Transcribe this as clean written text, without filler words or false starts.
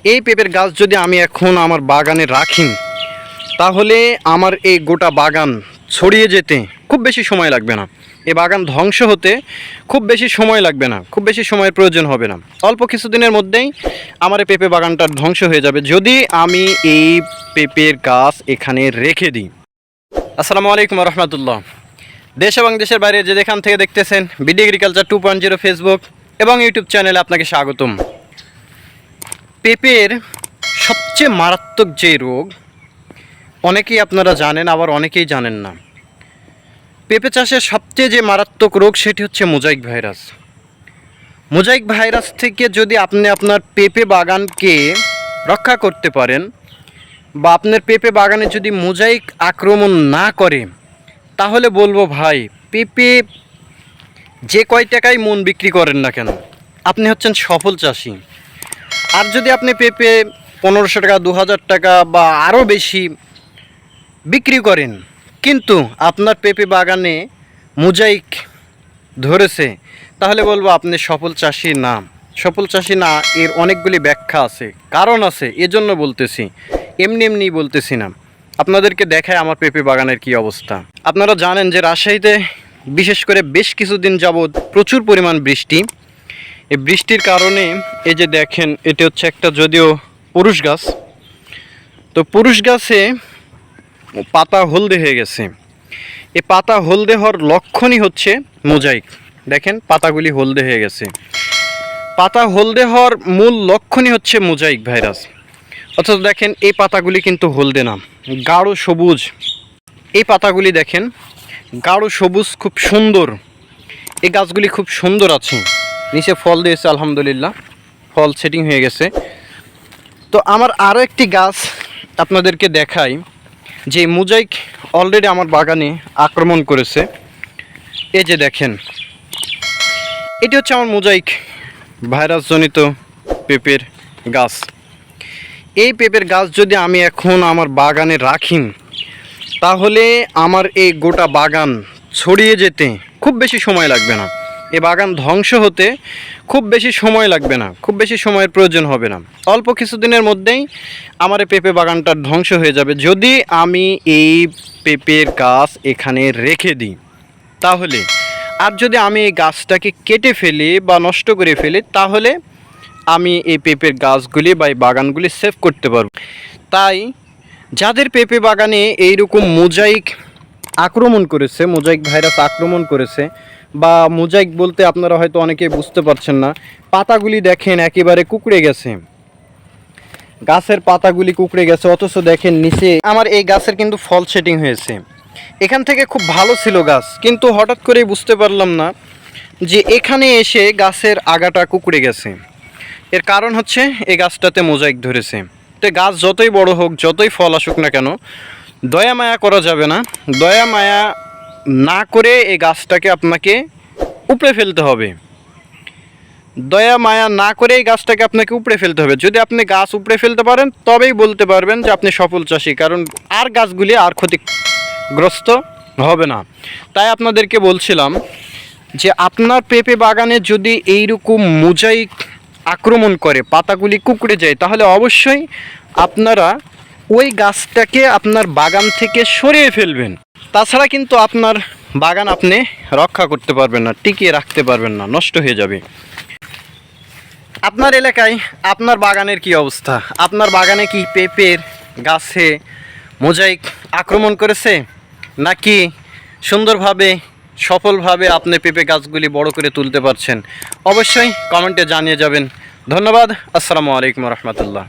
এই পেঁপের গাছ যদি আমি এখন আমার বাগানে রাখি, তাহলে আমার এই গোটা বাগান ছড়িয়ে যেতে খুব বেশি সময় লাগবে না। এই বাগান ধ্বংস হতে খুব বেশি সময় লাগবে না, খুব বেশি সময়ের প্রয়োজন হবে না। অল্প কিছুদিনের মধ্যেই আমার এই পেঁপে বাগানটা ধ্বংস হয়ে যাবে যদি আমি এই পেঁপের গাছ এখানে রেখে দিই। আসসালামু আলাইকুম রহমতুল্লাহ। দেশ এবং দেশের বাইরে যে যেখান থেকে দেখতেছেন বিডি এগ্রিকালচার 2.0 ফেসবুক এবং ইউটিউব চ্যানেলে আপনাকে স্বাগতম। পেঁপের সবচেয়ে মারাত্মক যে রোগ অনেকেই আপনারা জানেন, আবার অনেকেই জানেন না। পেঁপে চাষের সবচেয়ে যে মারাত্মক রোগ সেটি হচ্ছে মোজাইক ভাইরাস। মোজাইক ভাইরাস থেকে যদি আপনি আপনার পেঁপে বাগানকে রক্ষা করতে পারেন, বা আপনার পেঁপে বাগানে যদি মোজাইক আক্রমণ না করে, তাহলে বলবো ভাই, পেঁপে যে কয় টাকায় মন বিক্রি করেন না কেন, আপনি হচ্ছেন সফল চাষি। আর যদি আপনি পেঁপে 1500 টাকা, 2000 টাকা বা আরও বেশি বিক্রি করেন, কিন্তু আপনার পেঁপে বাগানে মোজাইক ধরেছে, তাহলে বলবো আপনি সফল চাষি না। সফল চাষি না, এর অনেকগুলি ব্যাখ্যা আছে, কারণ আছে, এজন্য বলতেছি, এমনি এমনি বলতেছি না। আপনাদেরকে দেখায় আমার পেঁপে বাগানের কি অবস্থা। আপনারা জানেন যে রাজশাহীতে বিশেষ করে বেশ কিছুদিন যাবৎ প্রচুর পরিমাণ বৃষ্টি। এই বৃষ্টির কারণে এই যে দেখেন, এটি হচ্ছে একটা যদিও পুরুষ গাছ, তো পুরুষ গাছে পাতা হলদে হয়ে গেছে। এই পাতা হলদে হওয়ার লক্ষণই হচ্ছে মোজাইক। দেখেন পাতাগুলি হলদে হয়ে গেছে। পাতা হলদে হওয়ার মূল লক্ষণই হচ্ছে মোজাইক ভাইরাস। অথচ দেখেন এই পাতাগুলি কিন্তু হলদে না, গাঢ় সবুজ। এই পাতাগুলি দেখেন গাঢ় সবুজ, খুব সুন্দর। এই গাছগুলি খুব সুন্দর আছে, নিচে ফল দিয়েছে আলহামদুলিল্লাহ, ফল সেটিং হয়ে গেছে। তো আমার আরও একটি গাছ আপনাদেরকে দেখাই, যে মোজাইক অলরেডি আমার বাগানে আক্রমণ করেছে। এই যে দেখেন, এটি হচ্ছে আমার মোজাইক ভাইরাসজনিত পেঁপের গাছ। এই পেঁপের গাছ যদি আমি এখন আমার বাগানে রাখি, তাহলে আমার এই গোটা বাগান ছড়িয়ে যেতে খুব বেশি সময় লাগবে না। এই বাগান ধ্বংস হতে খুব বেশি সময় লাগবে না, খুব বেশি সময়ের প্রয়োজন হবে না। অল্প কিছুদিনের মধ্যেই আমার এই পেঁপে বাগানটা ধ্বংস হয়ে যাবে যদি আমি এই পেঁপের গাছ এখানে রেখে দিই। তাহলে আর যদি আমি এই গাছটাকে কেটে ফেলি বা নষ্ট করে ফেলি, তাহলে আমি এই পেঁপের গাছগুলি বা এই বাগানগুলি সেভ করতে পারব। তাই যাদের পেঁপে বাগানে এইরকম মোজাইক আক্রমণ করেছে, মোজাইক ভাইরাস আক্রমণ করেছে, বা মোজাইক বলতে আপনারা হয়তো অনেকেই বুঝতে পারছেন না, পাতাগুলি দেখেন একেবারে কুঁকড়ে গেছে, গাছের পাতাগুলি কুঁকড়ে গেছে। অথচ দেখেন নিচে আমার এই গাছের কিন্তু ফল সেটিং হয়েছে। এখান থেকে খুব ভালো ছিল গাছ, কিন্তু হঠাৎ করেই বুঝতে পারলাম না যে এখানে এসে গাছের আগাটা কুঁকড়ে গেছে। এর কারণ হচ্ছে এই গাছটাতে মোজাইক ধরেছে। তো গাছ যতই বড় হোক, যতই ফল আসুক না কেন, দয়া মায়া করা যাবে না। দয়া মায়া না করে এই গাছটাকে আপনাকে উপড়ে ফেলতে হবে। দয়া মায়া না করে এই গাছটাকে আপনাকে উপড়ে ফেলতে হবে। যদি আপনি গাছ উপড়ে ফেলতে পারেন, তবেই বলতে পারবেন যে আপনি সফল চাষি, কারণ আর গাছগুলি আর ক্ষতিগ্রস্ত হবে না। তাই আপনাদেরকে বলছিলাম যে আপনার পেঁপে বাগানে যদি এইরকম মোজাইক আক্রমণ করে, পাতাগুলি কুঁকড়ে যায়, তাহলে অবশ্যই আপনারা ওই গাছটাকে আপনার বাগান থেকে সরিয়ে ফেলবেন। তাছাড়া কিন্তু আপনার বাগান আপনি রক্ষা করতে পারবেন না, টিকিয়ে রাখতে পারবেন না, নষ্ট হয়ে যাবে। আপনার এলাকায় আপনার বাগানের কি অবস্থা? আপনার বাগানে কি পেঁপের গাছে মোজাইক আক্রমণ করেছে, নাকি সুন্দরভাবে সফলভাবে আপনি পেঁপে গাছগুলি বড় করে তুলতে পারছেন? অবশ্যই কমেন্টে জানিয়ে যাবেন। ধন্যবাদ। আসসালামু আলাইকুম রহমতুল্লাহ।